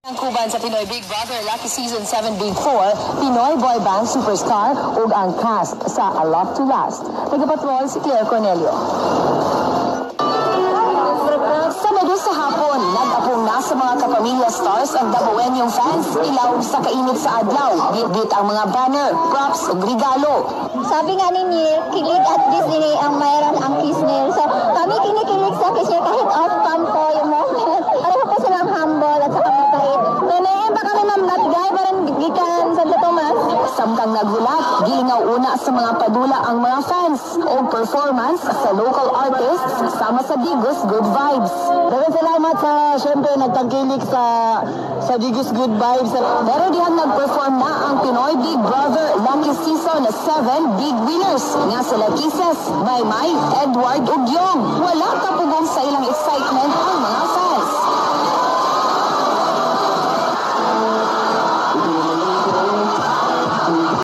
Ang kuban sa Pinoy Big Brother Lucky Season 7 Big 4, Pinoy boy band superstar ug ang cast sa A Love to Last. Nagapatrol si Claire Cornelio. Sabado sa hapon, nag-apong na sa mga kapamilya stars ang Dabawenyong fans. Ilaw sa kainit sa adlaw, bit-bit ang mga banner, props ug regalo. Sabi nga ni Neil, kilig at Disney ang mayroon ang kiss Neil. So kami kinikilig sa kiss Neil kahit off-cam po yung moment. Pareho po silang humble at saka mabait. Nanayin pa kami mamnat guy, parang gigikan Santo Tomas. Samtang nagulat, gilingaw una sa mga padula ang mga fans o performance sa local artists sama sa Digos Good Vibes. Daghang salamat sa syempre nagtangkilik sa Digos Good Vibes. Pero dihang nag-perform na ang Pinoy Big Brother Lucky Season 7 Big Winners nga sila Kisses, Maymay, Edward ug Yong. Wala kapugong sa ilang excitement ang mga fans.